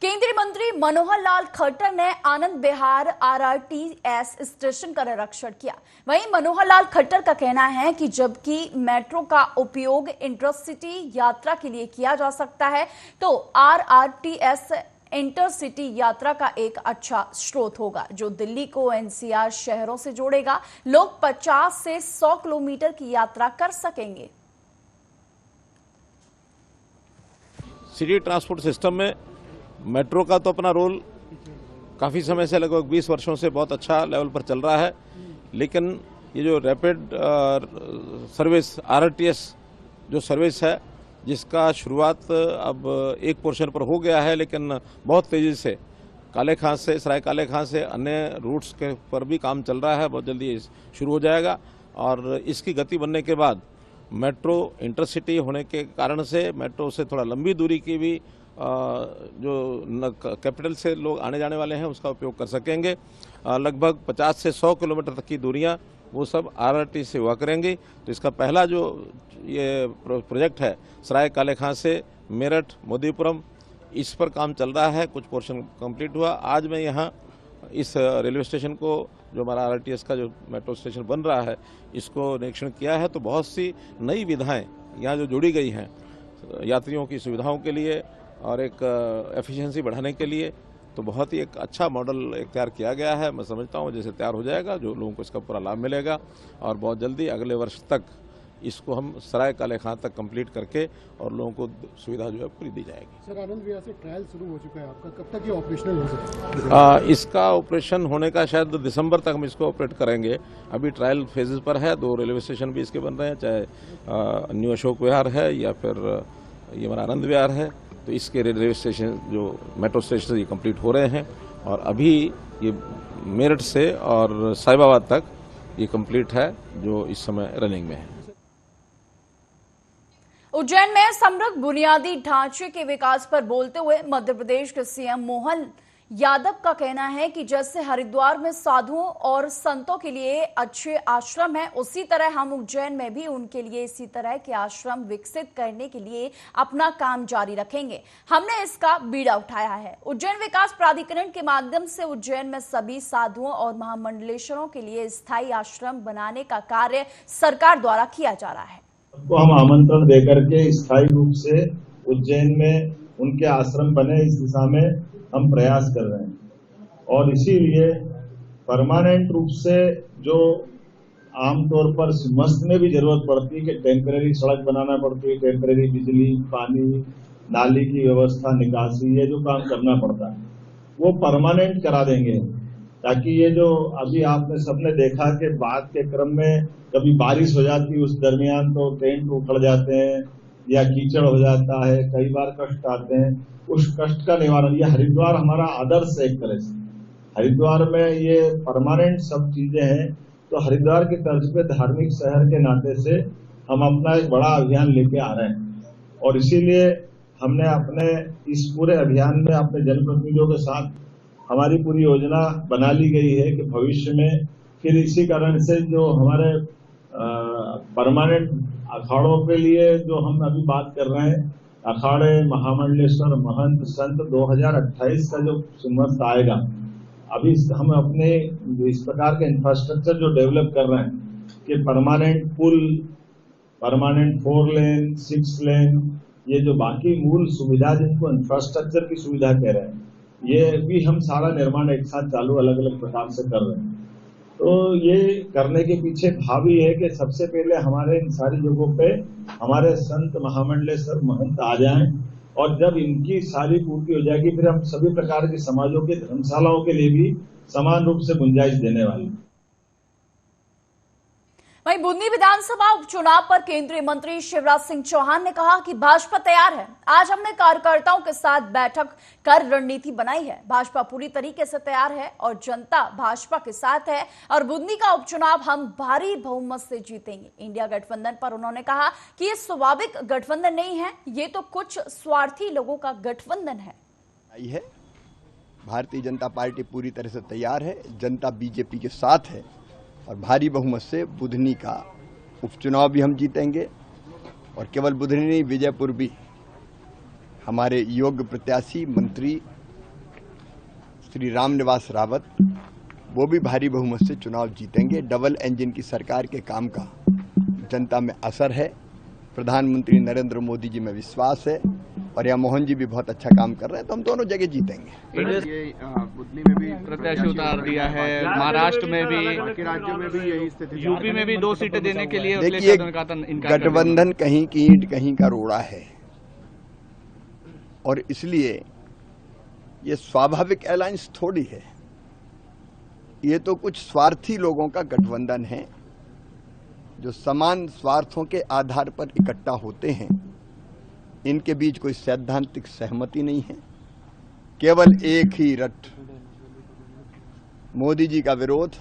केंद्रीय मंत्री मनोहर लाल खट्टर ने आनंद विहार आरआरटीएस स्टेशन का निरीक्षण किया। वहीं मनोहर लाल खट्टर का कहना है कि जबकि मेट्रो का उपयोग इंटरसिटी यात्रा के लिए किया जा सकता है, तो आरआरटीएस इंटरसिटी यात्रा का एक अच्छा स्रोत होगा जो दिल्ली को एनसीआर शहरों से जोड़ेगा। लोग 50 से 100 किलोमीटर की यात्रा कर सकेंगे। सिटी ट्रांसपोर्ट सिस्टम में मेट्रो का तो अपना रोल काफ़ी समय से, लगभग 20 वर्षों से बहुत अच्छा लेवल पर चल रहा है, लेकिन ये जो रैपिड सर्विस आरआरटीएस जो सर्विस है, जिसका शुरुआत अब एक पोर्शन पर हो गया है, लेकिन बहुत तेज़ी से काले खां से, सराय काले खां से अन्य रूट्स के पर भी काम चल रहा है। बहुत जल्दी शुरू हो जाएगा और इसकी गति बनने के बाद मेट्रो इंटरसिटी होने के कारण से मेट्रो से थोड़ा लंबी दूरी की भी जो कैपिटल से लोग आने जाने वाले हैं उसका उपयोग कर सकेंगे। लगभग 50 से 100 किलोमीटर तक की दूरियां वो सब आरआरटी से हुआ करेंगी। तो इसका पहला जो ये प्रोजेक्ट है सराय काले खां से मेरठ मोदीपुरम, इस पर काम चल रहा है, कुछ पोर्शन कंप्लीट हुआ। आज मैं यहाँ इस रेलवे स्टेशन को, जो हमारा आरआरटीएस का जो मेट्रो स्टेशन बन रहा है, इसको निरीक्षण किया है। तो बहुत सी नई विधाएं यहाँ जो जुड़ी गई हैं यात्रियों की सुविधाओं के लिए और एक एफिशिएंसी बढ़ाने के लिए, तो बहुत ही एक अच्छा मॉडल तैयार किया गया है। मैं समझता हूँ जैसे तैयार हो जाएगा, जो लोगों को इसका पूरा लाभ मिलेगा और बहुत जल्दी अगले वर्ष तक इसको हम सराय काले खां तक कंप्लीट करके और लोगों को सुविधा जो है पूरी दी जाएगी। सर, आनंद विहार से ट्रायल शुरू हो चुका है आपका, कब तक ये ऑपरेशनल हो सकता है? इसका ऑपरेशन होने का शायद दिसंबर तक हम इसको ऑपरेट करेंगे। अभी ट्रायल फेजेस पर है, 2 रेलवे स्टेशन भी इसके बन रहे हैं, चाहे न्यू अशोक विहार है या फिर ये हमारा आनंद विहार है। तो इसके रेलवे स्टेशन जो मेट्रो स्टेशन ये कंप्लीट हो रहे हैं और अभी ये मेरठ से और साहिबाबाद तक ये कंप्लीट है जो इस समय रनिंग में है। उज्जैन में समृद्ध बुनियादी ढांचे के विकास पर बोलते हुए मध्य प्रदेश के सीएम मोहन यादव का कहना है कि जैसे हरिद्वार में साधुओं और संतों के लिए अच्छे आश्रम हैं, उसी तरह हम उज्जैन में भी उनके लिए इसी तरह के आश्रम विकसित करने के लिए अपना काम जारी रखेंगे। हमने इसका बीड़ा उठाया है। उज्जैन विकास प्राधिकरण के माध्यम से उज्जैन में सभी साधुओं और महामंडलेश्वरों के लिए स्थायी आश्रम बनाने का कार्य सरकार द्वारा किया जा रहा है। तो हम आमंत्रण देकर के स्थायी रूप से उज्जैन में उनके आश्रम बने, इस दिशा में हम प्रयास कर रहे हैं। और इसीलिए परमानेंट रूप से जो आमतौर पर सिंहस्थ में भी जरूरत पड़ती है कि टेम्परेरी सड़क बनाना पड़ती है, टेम्परेरी बिजली, पानी, नाली की व्यवस्था, निकासी, ये जो काम करना पड़ता है वो परमानेंट करा देंगे, ताकि ये जो अभी आपने सबने देखा कि बाद के क्रम में कभी बारिश हो जाती है, उस दरमियान तो टेंट उखड़ जाते हैं या कीचड़ हो जाता है, कई बार कष्ट आते हैं, उस कष्ट का निवारण ये हरिद्वार हमारा आदर्श है। एक तरह से हरिद्वार में ये परमानेंट सब चीजें हैं। तो हरिद्वार की तर्ज पे धार्मिक शहर के नाते से हम अपना एक बड़ा अभियान लेके आ रहे हैं और इसीलिए हमने अपने इस पूरे अभियान में अपने जनप्रतिनिधियों के साथ हमारी पूरी योजना बना ली गई है कि भविष्य में फिर इसी कारण से जो हमारे परमानेंट अखाड़ों के लिए जो हम अभी बात कर रहे हैं, अखाड़े, महामंडलेश्वर, महंत, संत, 2028 का जो सिंहस्थ आएगा, अभी हम अपने इस प्रकार के इंफ्रास्ट्रक्चर जो डेवलप कर रहे हैं कि परमानेंट पुल, परमानेंट 4 लेन, 6 लेन, ये जो बाकी मूल सुविधा जिनको इंफ्रास्ट्रक्चर की सुविधा कह रहे हैं, ये भी हम सारा निर्माण एक साथ चालू अलग अलग प्रकार से कर रहे हैं। तो ये करने के पीछे भाव ही है कि सबसे पहले हमारे इन सारी जगहों पे हमारे संत, महामंडलेश्वर, महंत आ जाएं और जब इनकी सारी पूर्ति हो जाएगी फिर हम सभी प्रकार के समाजों के धर्मशालाओं के लिए भी समान रूप से गुंजाइश देने वाली। वहीं बूंदी विधानसभा उपचुनाव पर केंद्रीय मंत्री शिवराज सिंह चौहान ने कहा कि भाजपा तैयार है। आज हमने कार्यकर्ताओं के साथ बैठक कर रणनीति बनाई है। भाजपा पूरी तरीके से तैयार है और जनता भाजपा के साथ है और बूंदी का उपचुनाव हम भारी बहुमत से जीतेंगे। इंडिया गठबंधन पर उन्होंने कहा कि ये स्वाभाविक गठबंधन नहीं है, ये तो कुछ स्वार्थी लोगों का गठबंधन है। भारतीय जनता पार्टी पूरी तरह से तैयार है, जनता बीजेपी के साथ है और भारी बहुमत से बुधनी का उपचुनाव भी हम जीतेंगे और केवल बुधनी नहीं, विजयपुर भी हमारे योग्य प्रत्याशी मंत्री श्री रामनिवास रावत, वो भी भारी बहुमत से चुनाव जीतेंगे। डबल इंजन की सरकार के काम का जनता में असर है। प्रधानमंत्री नरेंद्र मोदी जी में विश्वास है और यहाँ मोहन जी भी बहुत अच्छा काम कर रहे हैं, तो हम दोनों जगह जीतेंगे। ये बुधनी में भी प्रत्याशी उतार दिया है, महाराष्ट्र में भी, बाकी राज्यों में भी यही स्थिति, यूपी में भी 2 सीटें देने के लिए देखिए, गठबंधन कहीं की ईंट कहीं का रोड़ा है और इसलिए ये स्वाभाविक अलायंस थोड़ी है। ये तो कुछ स्वार्थी लोगों का गठबंधन है जो समान स्वार्थों के आधार पर इकट्ठा होते हैं। इनके बीच कोई सैद्धांतिक सहमति नहीं है, केवल एक ही रट, मोदी जी का विरोध,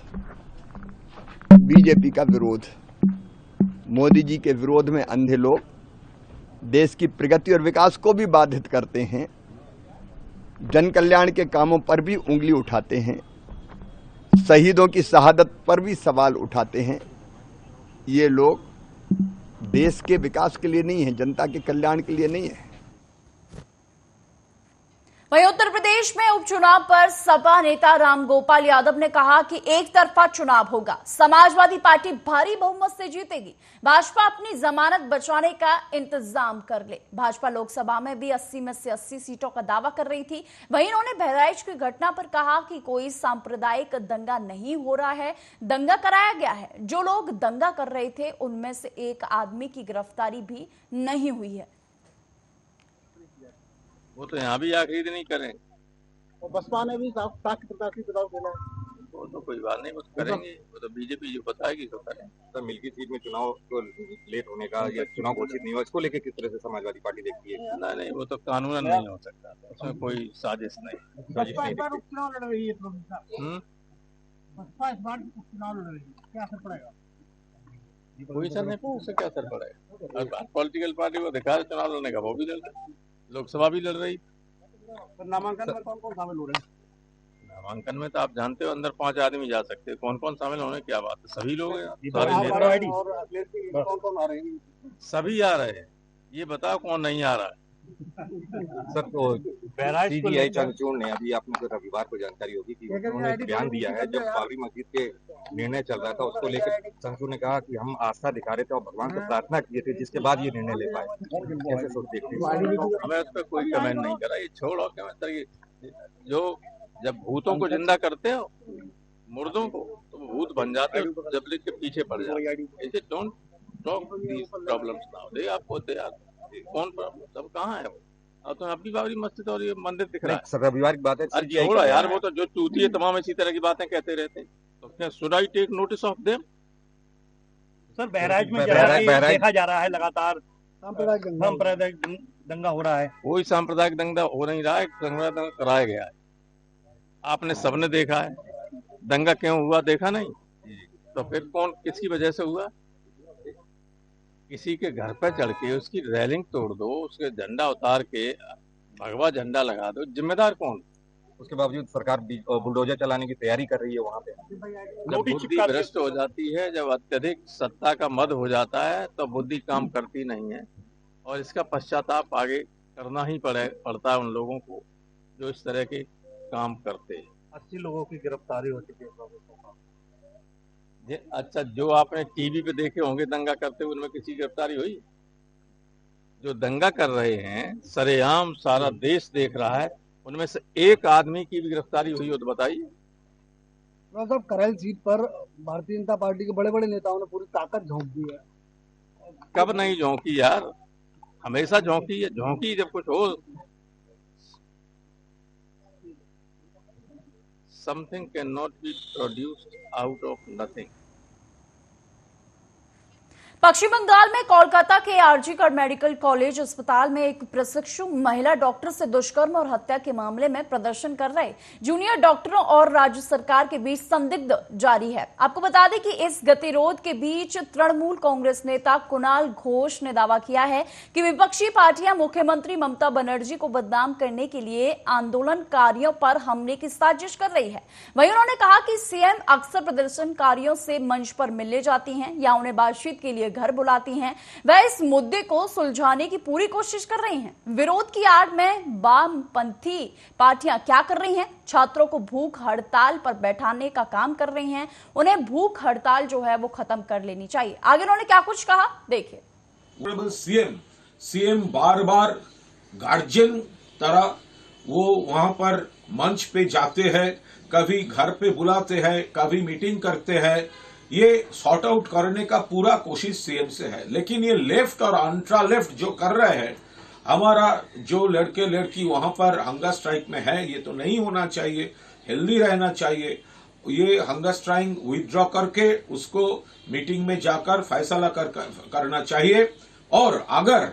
बीजेपी का विरोध। मोदी जी के विरोध में अंधे लोग देश की प्रगति और विकास को भी बाधित करते हैं, जन कल्याण के कामों पर भी उंगली उठाते हैं, शहीदों की शहादत पर भी सवाल उठाते हैं। ये लोग देश के विकास के लिए नहीं है, जनता के कल्याण के लिए नहीं है। वहीं उत्तर प्रदेश में उपचुनाव पर सपा नेता रामगोपाल यादव ने कहा कि एक तरफा चुनाव होगा, समाजवादी पार्टी भारी बहुमत से जीतेगी, भाजपा अपनी जमानत बचाने का इंतजाम कर ले। भाजपा लोकसभा में भी 80 में से 80 सीटों का दावा कर रही थी। वहीं उन्होंने बहराइच की घटना पर कहा कि कोई सांप्रदायिक दंगा नहीं हो रहा है, दंगा कराया गया है। जो लोग दंगा कर रहे थे उनमें से एक आदमी की गिरफ्तारी भी नहीं हुई है। वो तो यहाँ भी आखिरी नहीं करें, और बसपा ने भी ताकि बताओ देना है। वो तो कोई बात नहीं, वो तो करेंगे, वो तो बीजेपी जो बताएगी तो करें। सर, मिल्की सीट में चुनाव को लेट होने का या चुनाव घोषित नहीं हुआ, इसको लेकर किस तरह से समाजवादी पार्टी देखती है? नहीं, वो तो कानूनन नहीं हो सकता, उसमें कोई साजिश नहीं। बसपा इस बार उपचुनाव लड़ रही है, बसपा इस बार उपचुनाव लड़ रही है, क्या असर पड़ेगा? कोई असर नहीं, उससे क्या असर पड़ेगा? पॉलिटिकल पार्टी को दिखा चुनाव लड़ने का, वो भी लड़ रही, लोकसभा भी लड़ रही। नामांकन में कौन कौन शामिल हो रहे हैं? नामांकन में तो आप जानते हो अंदर 5 आदमी जा सकते हैं, कौन कौन शामिल होने की बात है? सभी लोग हैं, कौन आ रहे हैं? सभी आ रहे हैं। ये बताओ कौन नहीं आ रहा है? सर, तो सीबीआई चंद्रचूड़ ने, अभी आपने को रविवार को जानकारी होगी कि उन्होंने एक बयान दिया है, जब बाबरी मस्जिद के निर्णय चल रहा था उसको लेकर चंद्रचूड़ ने कहा कि हम आस्था दिखा रहे थे और भगवान से प्रार्थना किए थे, जिसके बाद ये निर्णय ले पाए। कैसे सोच देखते हैं? हमें उस पर कोई कमेंट नहीं करा, ये छोड़ो। जो जब भूतों को जिंदा करते हो, मुर्दों को, तो भूत बन जाते हो, जब के पीछे पड़ जाते। Don't talk these problems now. दे आपको कौन प्रॉब्लम, सब कहाँ है वो? अब तो अपनी बाबरी मस्जिद और ये मंदिर दिख रहा है। सर, रविवार की बात है, छोड़ा यार, वो तो जो चूती है तमाम इसी तरह की बातें कहते रहते हैं, तो क्या should I take notice of them? Sir, Bahraich में देखा जा रहा है लगातार सांप्रदायिक दंगा हो रहा है। कोई सांप्रदायिक दंगा हो नहीं रहा है, सांप्रदायिक दंगा कराया गया है। आपने सबने देखा है, दंगा क्यों हुआ देखा नहीं? तो फिर कौन, किसकी वजह से हुआ? किसी के घर पर चढ़ के उसकी रेलिंग तोड़ दो, उसके झंडा उतार के भगवा झंडा लगा दो, जिम्मेदार कौन? उसके बावजूद सरकार बुलडोजर चलाने की तैयारी कर रही है वहाँ पे। जब बुद्धि भ्रष्ट हो जाती है, जब अत्यधिक सत्ता का मद हो जाता है, तो बुद्धि काम करती नहीं है, और इसका पश्चाताप आगे करना ही पड़ता है उन लोगों को जो इस तरह के काम करते हैं। 80 लोगों की गिरफ्तारी हो चुकी है। अच्छा, जो आपने टीवी पे देखे होंगे दंगा करते हुए, उनमें किसी की गिरफ्तारी हुई? जो दंगा कर रहे हैं सरेआम सारा देश देख रहा है, उनमें से एक आदमी की भी गिरफ्तारी हुई हो तो बताइए। साहब, करैल सीट पर भारतीय जनता पार्टी के बड़े बड़े नेताओं ने पूरी ताकत झोंक दी है। कब नहीं झोंकी यार, हमेशा झोंकी है। झोंकी जब कुछ हो, something cannot be produced out of nothing. पश्चिम बंगाल में कोलकाता के आरजीकर मेडिकल कॉलेज अस्पताल में एक प्रशिक्षु महिला डॉक्टर से दुष्कर्म और हत्या के मामले में प्रदर्शन कर रहे जूनियर डॉक्टरों और राज्य सरकार के बीच संदिग्ध जारी है। आपको बता दें कि इस गतिरोध के बीच तृणमूल कांग्रेस नेता कुणाल घोष ने दावा किया है कि विपक्षी पार्टियां मुख्यमंत्री ममता बनर्जी को बदनाम करने के लिए आंदोलनकारियों पर हमले की साजिश कर रही है। वहीं उन्होंने कहा कि सीएम अक्सर प्रदर्शनकारियों से मंच पर मिलने जाती हैं या उन्हें बातचीत के लिए घर बुलाती हैं, वह इस मुद्दे को सुलझाने की पूरी कोशिश कर रही हैं। विरोध की आड़ में वामपंथी पार्टियां क्या कर रही हैं? छात्रों को भूख हड़ताल पर बैठाने का काम कर रही हैं। उन्हें भूख हड़ताल जो है वो खत्म कर लेनी चाहिए। आगे उन्होंने क्या कुछ कहा, देखिए। सीएम बार बार गार्जियन तरह वो वहां पर मंच पे जाते हैं, कभी घर पे बुलाते हैं, कभी मीटिंग करते हैं। ये सॉर्ट आउट करने का पूरा कोशिश सीएम से है, लेकिन ये लेफ्ट और अल्ट्रा लेफ्ट जो कर रहे हैं, हमारा जो लड़के लड़की वहां पर हंगर स्ट्राइक में है, ये तो नहीं होना चाहिए, हेल्दी रहना चाहिए। ये हंगर स्ट्राइक विथड्रॉ करके उसको मीटिंग में जाकर फैसला करना चाहिए। और अगर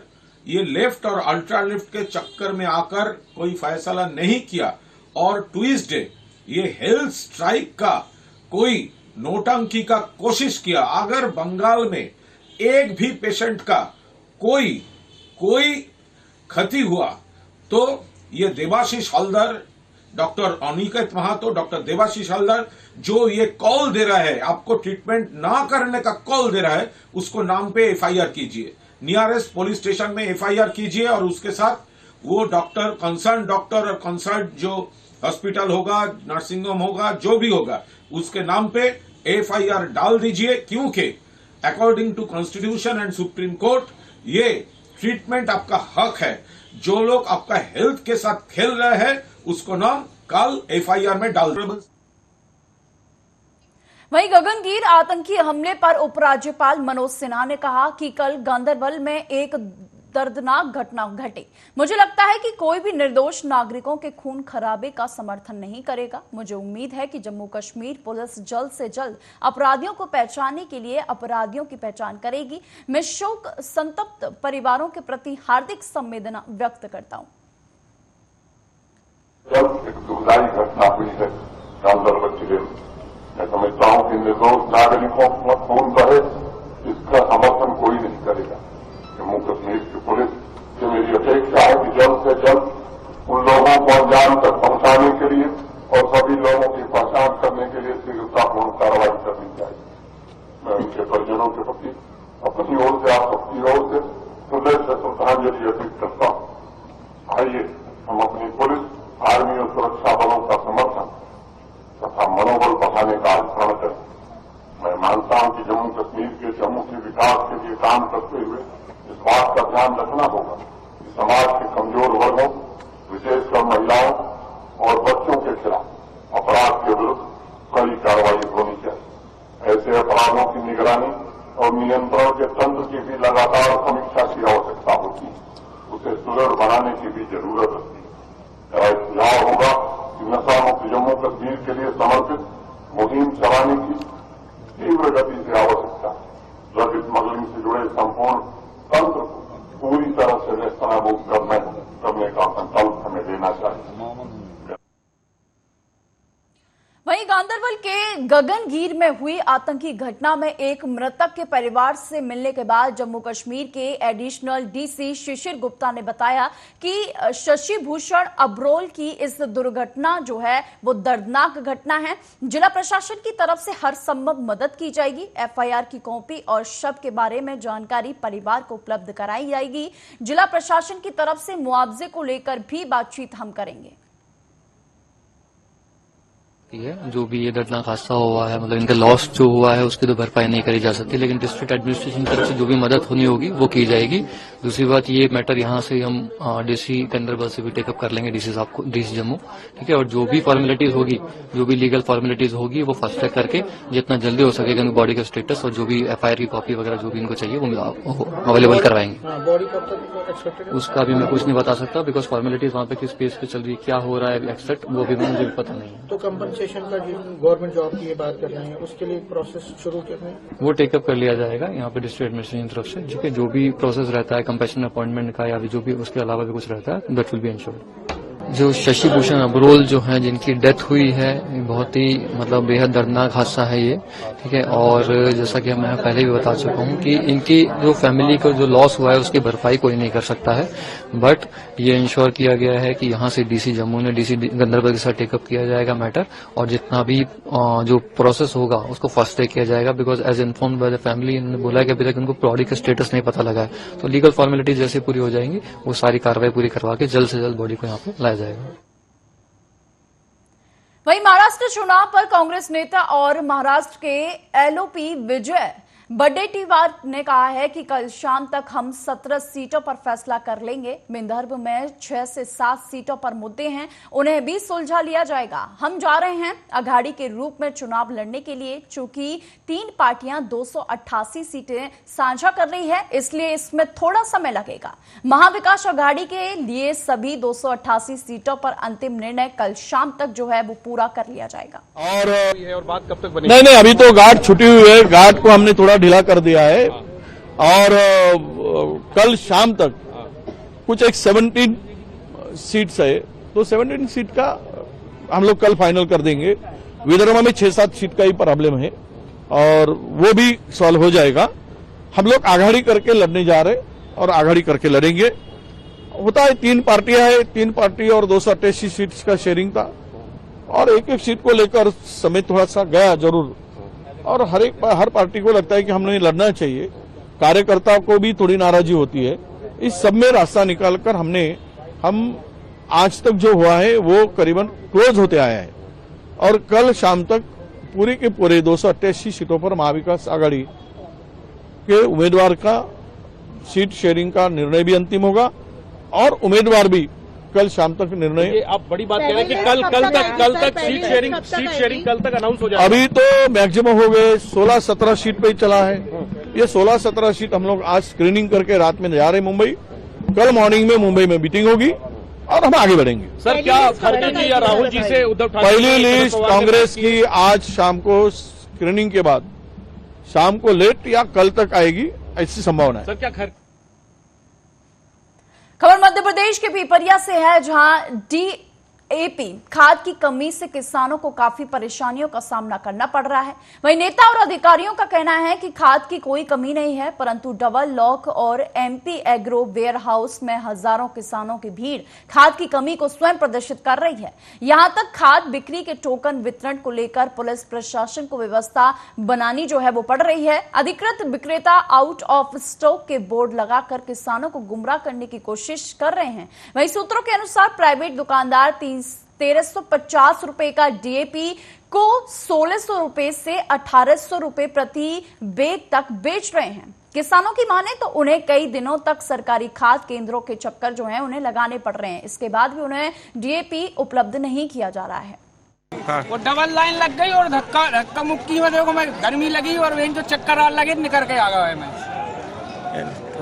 ये लेफ्ट और अल्ट्रा लेफ्ट के चक्कर में आकर कोई फैसला नहीं किया और ट्यूसडे ये हेल्थ स्ट्राइक का कोई नोटंकी का कोशिश किया, अगर बंगाल में एक भी पेशेंट का कोई क्षति हुआ तो ये देवाशीष हल्दर, डॉक्टर अनिकेत महातो, डॉक्टर देवाशीष हल्दर जो ये कॉल दे रहा है, आपको ट्रीटमेंट ना करने का कॉल दे रहा है, उसको नाम पे एफआईआर कीजिए, नियरेस्ट पुलिस स्टेशन में एफआईआर कीजिए और उसके साथ वो डॉक्टर, कंसर्न डॉक्टर और कंसर्न जो हॉस्पिटल होगा, नर्सिंग होम होगा, जो भी होगा, उसके नाम पे एफआईआर डाल दीजिए। क्योंकि according to constitution and supreme court ये ट्रीटमेंट आपका हक है। जो लोग आपका हेल्थ के साथ खेल रहे हैं उसको नाम कल एफआईआर में डाल दीजिए। वहीं गगनगीर आतंकी हमले पर उपराज्यपाल मनोज सिन्हा ने कहा कि कल गांदरबल में एक दर्दनाक घटना घटी। मुझे लगता है कि कोई भी निर्दोष नागरिकों के खून खराबे का समर्थन नहीं करेगा। मुझे उम्मीद है कि जम्मू कश्मीर पुलिस जल्द से जल्द अपराधियों को पहचानने के लिए अपराधियों की पहचान करेगी। मैं शोक संतप्त परिवारों के प्रति हार्दिक संवेदना व्यक्त करता हूं। जब एक दुखदाई घटना हुई है गांदरबल जिले में, मैं समझता हूं कि निर्दोष नागरिकों का खून बहे, इसका समर्थन कोई नहीं करेगा। जम्मू कश्मीर की पुलिस से मेरी अपेक्षा है कि जल्द से जल्द उन लोगों को अंजाम तक पहुंचाने के लिए और सभी लोगों की पहचान करने के लिए शीघ्रतापूर्ण कार्रवाई करनी चाहिए। मैं उनके परिजनों के प्रति अपनी ओर से, आप सबकी ओर से हृदय से श्रद्धांजलि अर्पित करता हूं। आइए हम अपनी पुलिस, आर्मी और सुरक्षा बलों का समर्थन तथा मनोबल बढ़ाने का आह्वान करें। मैं मानता हूं कि जम्मू कश्मीर के चहुमुखी विकास के लिए काम करते हुए इस बात का ध्यान रखना होगा कि समाज के कमजोर वर्गों, विशेषकर महिलाओं और बच्चों के खिलाफ अपराध के विरुद्ध कड़ी कार्रवाई होनी चाहिए। ऐसे अपराधों की निगरानी और नियंत्रण के तंत्र की भी लगातार समीक्षा की आवश्यकता होती है। उसे सुदृढ़ बनाने की भी जरूरत होती है। मेरा सुझाव होगा कि नशा मुक्त जम्मू कश्मीर के लिए समर्पित मुहिम चलाने की तीव्र गति से आवश्यकता है। ड्रग स्मगलिंग से जुड़े संपूर्ण तंत्र को पूरी तरह से नेस्तनाबूद करने का संकल्प हमें लेना चाहिए। वहीं गांदरबल के गगनगीर में हुई आतंकी घटना में एक मृतक के परिवार से मिलने के बाद जम्मू कश्मीर के एडिशनल डीसी शिशिर गुप्ता ने बताया कि शशि भूषण अब्रोल की इस दुर्घटना जो है वो दर्दनाक घटना है। जिला प्रशासन की तरफ से हर संभव मदद की जाएगी। एफआईआर की कॉपी और शव के बारे में जानकारी परिवार को उपलब्ध कराई जाएगी। जिला प्रशासन की तरफ से मुआवजे को लेकर भी बातचीत हम करेंगे। जो भी ये दर्दनाक हादसा हुआ है, मतलब इनका लॉस जो हुआ है उसकी तो भरपाई नहीं करी जा सकती, लेकिन डिस्ट्रिक्ट एडमिनिस्ट्रेशन की तरफ से जो भी मदद होनी होगी वो की जाएगी। दूसरी बात, ये मैटर यहाँ से हम डीसी गांदरबल से भी टेकअप कर लेंगे, डीसी साहब को, डीसी जम्मू, ठीक है। और जो भी फॉर्मेलिटीज होगी, जो भी लीगल फॉर्मेलिटीज होगी वो फास्ट ट्रैक करके जितना जल्दी हो सकेगा उनकी बॉडी का स्टेटस और जो भी एफआईआर की कॉपी वगैरह जो भी इनको चाहिए वो अवेलेबल करवाएंगे। उसका भी मैं कुछ नहीं बता सकता, बिकॉज फॉर्मेलिटीज वहाँ पे किस पेज पे चल रही है, क्या हो रहा है एक्सेप्ट, वो भी मुझे पता नहीं है। तो कंपनसेशन का गवर्नमेंट जॉब की ये बात कर रहे हैं, उसके लिए प्रोसेस शुरू करना है, वो टेकअप कर लिया जाएगा यहाँ पे डिस्ट्रिक्ट एडमिनिस्ट्रेशन की तरफ से, ठीक है। जो भी प्रोसेस रहता है कंपैशन अपॉइंटमेंट का या जो भी उसके अलावा भी कुछ रहता है, दैट विल बी इंश्योर्ड। जो शशि भूषण अबरोल जो हैं जिनकी डेथ हुई है, बहुत ही मतलब बेहद दर्दनाक हादसा है ये, ठीक है। और जैसा कि मैं पहले भी बता चुका हूँ कि इनकी जो फैमिली को जो लॉस हुआ है उसकी भरपाई कोई नहीं कर सकता है, बट ये इंश्योर किया गया है कि यहाँ से डीसी जम्मू ने डीसी गंदरबल के साथ टेकअप किया जाएगा मैटर, और जितना भी जो प्रोसेस होगा उसको फास्ट ट्रैक किया जाएगा, because as informed by the family इन्होंने बोला है कि अभी तक उनको बॉडी का स्टेटस नहीं पता लगा है, तो लीगल फॉर्मेलिटी जैसे पूरी हो जाएंगी वो सारी कार्रवाई पूरी करवा के जल्द से जल्द बॉडी को यहाँ पे लाया जाएगा। वहीं महाराष्ट्र चुनाव पर कांग्रेस नेता और महाराष्ट्र के एलओपी विजय वडेट्टीवार ने कहा है कि कल शाम तक हम 17 सीटों पर फैसला कर लेंगे। विदर्भ में 6 से 7 सीटों पर मुद्दे हैं, उन्हें भी सुलझा लिया जाएगा। हम जा रहे हैं अघाड़ी के रूप में चुनाव लड़ने के लिए, चूंकि 3 पार्टियां 288 सीटें साझा कर रही है, इसलिए इसमें थोड़ा समय लगेगा। महाविकास अघाड़ी के लिए सभी 288 सीटों पर अंतिम निर्णय कल शाम तक जो है वो पूरा कर लिया जाएगा। और बात कब तक बनेगी? नहीं, अभी तो गार्ड छुटी हुई है, गार्ड को हमने थोड़ा ढीला कर दिया है, और कल शाम तक कुछ एक 17 सीट्स है, तो 17 सीट का हम लोग कल फाइनल कर देंगे। विदर्भ में 6-7 सीट का ही प्रॉब्लम है और वो भी सॉल्व हो जाएगा। हम लोग आघाड़ी करके लड़ने जा रहे और आघाड़ी करके लड़ेंगे। होता है 3 पार्टियां है, 3 पार्टी और 288 सीट्स का शेयरिंग था, और एक सीट को लेकर समय थोड़ा सा गया जरूर, और हर पार्टी को लगता है कि हमने लड़ना चाहिए, कार्यकर्ताओं को भी थोड़ी नाराजगी होती है। इस सब में रास्ता निकालकर हम आज तक जो हुआ है वो करीबन क्लोज होते आया है, और कल शाम तक पूरे के पूरे 288 सीटों पर महाविकास आघाड़ी के उम्मीदवार का सीट शेयरिंग का निर्णय भी अंतिम होगा, और उम्मीदवार भी कल शाम तक निर्णय। आप बड़ी बात कह रहे हैं कि कल तक सीट शेयरिंग कल तक अनाउंस हो जाएगा। अभी तो मैक्सिमम हो गए 16-17 सीट पे ही चला है। ये 16-17 सीट हम लोग आज स्क्रीनिंग करके रात में जा रहे हैं मुंबई। कल मॉर्निंग में मुंबई में मीटिंग होगी और हम आगे बढ़ेंगे। सर, क्या खड़गे जी या राहुल जी से उद्धव ठाकरे पहली लिस्ट कांग्रेस की आज शाम को स्क्रीनिंग के बाद शाम को लेट या कल तक आएगी, ऐसी संभावना है। सर, क्या खबर मध्य प्रदेश के पिपरिया से है, जहां डीएपी खाद की कमी से किसानों को काफी परेशानियों का सामना करना पड़ रहा है। वहीं नेता और अधिकारियों का कहना है कि खाद की कोई कमी नहीं है, परंतु डबल लॉक और एमपी एग्रो वेयर हाउस में हजारों किसानों की भीड़ खाद की कमी को स्वयं प्रदर्शित कर रही है। यहां तक खाद बिक्री के टोकन वितरण को लेकर पुलिस प्रशासन को व्यवस्था बनानी जो है वो पड़ रही है। अधिकृत विक्रेता आउट ऑफ स्टॉक के बोर्ड लगाकर किसानों को गुमराह करने की कोशिश कर रहे हैं। वहीं सूत्रों के अनुसार प्राइवेट दुकानदार 1350 रुपए का डीएपी को 1600 रुपए से 1800 रुपए प्रति बैग तक बेच रहे हैं। किसानों की माने तो उन्हें कई दिनों तक सरकारी खाद केंद्रों के चक्कर जो हैं उन्हें लगाने पड़ रहे हैं। इसके बाद भी उन्हें डीएपी उपलब्ध नहीं किया जा रहा है। हाँ। वो डबल लाइन लग गई और धक्का मुक्की में देखो, मैं गर्मी लगी और वहीं जो चक्कर आ लगे निकल के आ गया है। मैं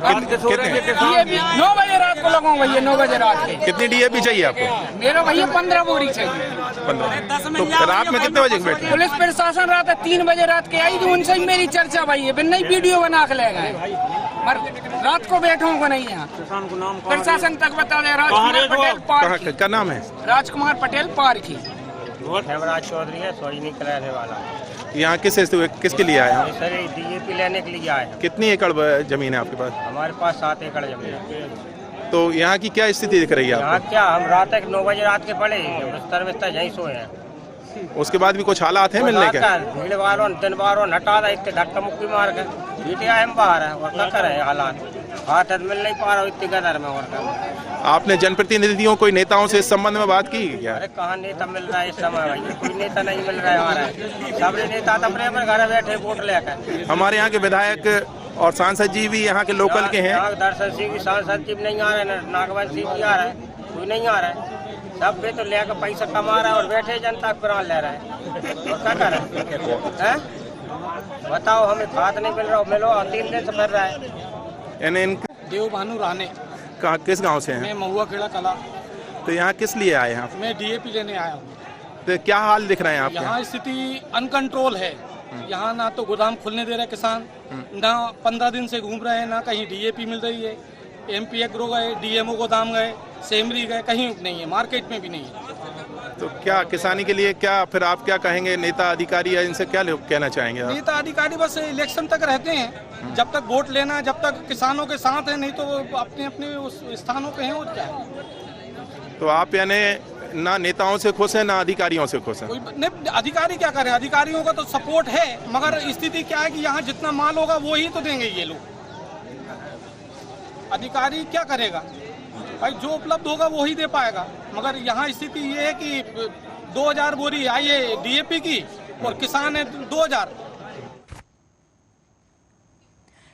9 बजे रात को लगाऊं भैया, 9 बजे रात के। कितनी डीएपी चाहिए आपको? मेरा भैया 15 बोरी चाहिए। 15 तो रात में कितने बजे बैठे? पुलिस प्रशासन रात 3 बजे रात के आई, तो उनसे ही मेरी चर्चा भाई है, नहीं वीडियो बना के ले गए। रात को बैठा को नहीं यहाँ प्रशासन तक बता दे। राजकुमार पटेल पार्क का नाम है, राजकुमार पटेल पार्क ही। हेमराज चौधरी है, सोजनी रहने वाला। यहाँ किसके लिए आए हैं? सर डीएपी लेने के लिए आए हैं। कितनी एकड़ जमीन है आपके पास? हमारे पास 7 एकड़ जमीन है। तो यहाँ की क्या स्थिति दिख रही है आपको? यहाँ क्या, हम रात तक 9 बजे रात के पड़े, बिस्तर यहीं सोए हैं। उसके बाद भी कुछ हालात है मिलने के? भीड़ वालों दिन वालों हटा था, इतने धक्का मुक्की मार कर पीटिया हम बाहर है, और क्या करे हालात, हाथ मिल नहीं पा रहा इतनी गदर में। और आपने जनप्रतिनिधियों कोई नेताओं से इस संबंध में बात की क्या? अरे कहाँ नेता मिल रहा है इस समय भाई, कोई नेता नहीं मिल रहा है। सब नेता अपने अपने घर बैठे वोट लेकर। हमारे यहाँ के विधायक और सांसद जी भी यहाँ के लोकल के हैं। दर्शन सिंह सांसद जी नहीं आ रहे, नागवंत सिंह भी आ रहा है, कोई नहीं आ रहा है। सब पे तो लेकर पैसा कमा रहा है और बैठे जनता प्राण ले रहा है, और क्या कर रहा है? बताओ, हमें खाद नहीं मिल रहा, मिलो 3 दिन से फिर रहा है। देव भानु राणे। कहाँ, किस गांव से हैं? मैं महुआ खेड़ा कला। तो यहाँ किस लिए आए हैं? मैं डीएपी लेने आया हूँ। तो क्या हाल दिख रहे हैं आपके? यहाँ स्थिति अनकंट्रोल है। यहाँ ना तो गोदाम खुलने दे रहे किसान, ना 15 दिन से घूम रहे हैं, ना कहीं डीएपी मिल रही है। एमपी एग्रो गए, डीएमओ गोदाम गए, सेमरी गए, कहीं नहीं है, मार्केट में भी नहीं है। तो क्या किसानी के लिए क्या फिर आप क्या कहेंगे, नेता अधिकारी या इनसे क्या कहना चाहेंगे आप? नेता अधिकारी बस इलेक्शन तक रहते हैं, जब तक वोट लेना, जब तक किसानों के साथ है, नहीं तो वो अपने अपने उस स्थानों पे हैं। और क्या है, तो आप यानी ना नेताओं से खुश हैं ना अधिकारियों से खुश हैं? नहीं, अधिकारी क्या करें, अधिकारियों का तो सपोर्ट है, मगर स्थिति क्या है कि यहाँ जितना माल होगा वो ही तो देंगे ये लोग। अधिकारी क्या करेगा भाई, जो उपलब्ध होगा वो ही दे पाएगा। मगर यहाँ स्थिति ये है कि 2000 बोरी आई है DAP की और किसान है 2000।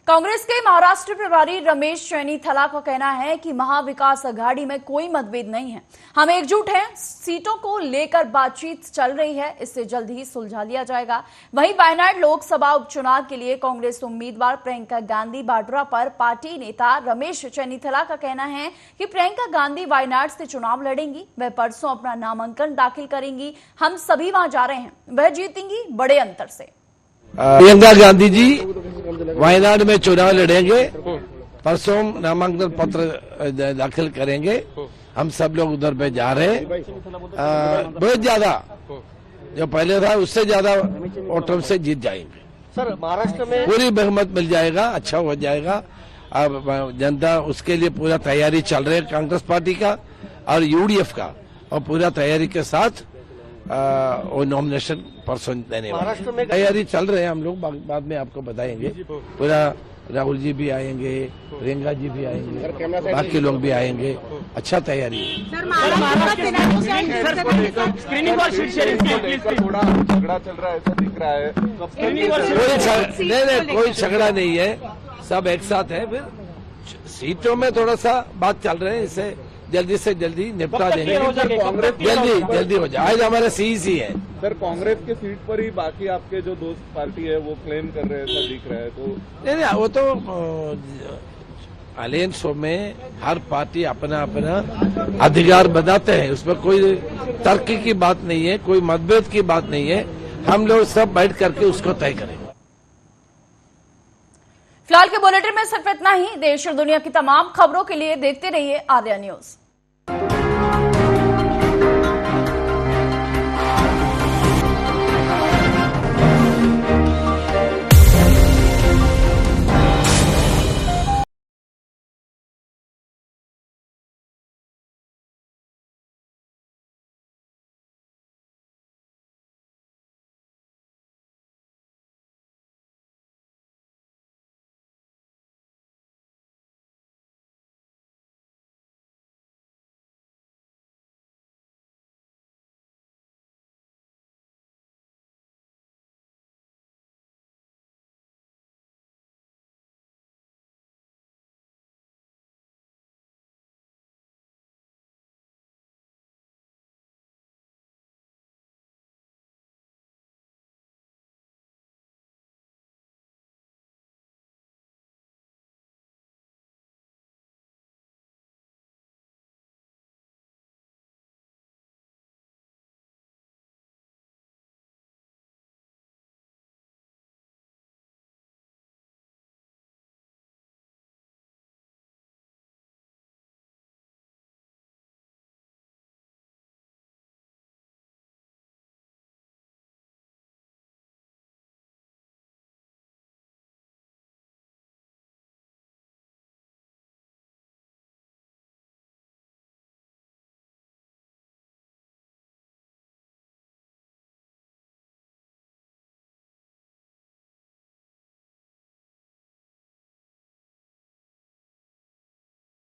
कांग्रेस के महाराष्ट्र प्रभारी रमेश चेन्नीथला का कहना है कि महाविकास अघाड़ी में कोई मतभेद नहीं है, हम एकजुट हैं, सीटों को लेकर बातचीत चल रही है, इससे जल्द ही सुलझा लिया जाएगा। वहीं वायनाड लोकसभा उपचुनाव के लिए कांग्रेस उम्मीदवार प्रियंका गांधी वाड्रा पर पार्टी नेता रमेश चेन्नीथला का कहना है कि प्रियंका गांधी वायनाड से चुनाव लड़ेंगी, वह परसों अपना नामांकन दाखिल करेंगी, हम सभी वहां जा रहे हैं, वह जीतेंगी बड़े अंतर से। प्रियंका गांधी जी वायनाड में चुनाव लड़ेंगे, परसों नामांकन पत्र दाखिल करेंगे, हम सब लोग उधर पे जा रहे हैं। बहुत ज्यादा जो पहले था उससे ज्यादा वोटों से जीत जाएंगे। सर महाराष्ट्र में पूरी बहुमत मिल जाएगा, अच्छा हो जाएगा। अब जनता उसके लिए पूरा तैयारी चल रही है, कांग्रेस पार्टी का और UDF का, और पूरा तैयारी के साथ वो नॉमिनेशन परसों देने वाले तैयारी चल रहे हैं। हम लोग बाद में आपको बताएंगे। पूरा राहुल जी भी आएंगे, प्रियंका जी भी आएंगे, बाकी लोग भी आएंगे, अच्छा तैयारी है। थोड़ा झगड़ा चल रहा है ऐसा दिख रहा है। नहीं, कोई झगड़ा नहीं है, सब एक साथ है। फिर सीटों में थोड़ा सा बात चल रहे हैं, इसे जल्दी से जल्दी निपटा देंगे। जल्दी हो जाए। आज हमारा CEC है। सर कांग्रेस के सीट पर ही बाकी आपके जो दोस्त पार्टी है वो क्लेम कर रहे हैं, ऐसा दिख रहा है। तो नहीं, वो तो अलायंस में हर पार्टी अपना अपना अधिकार बताते हैं, उसमें कोई तर्क की बात नहीं है, कोई मतभेद की बात नहीं है। हम लोग सब बैठ करके उसको तय करेंगे। फिलहाल के बुलेटिन में सिर्फ इतना ही। देश और दुनिया की तमाम खबरों के लिए देखते रहिए आर्या न्यूज।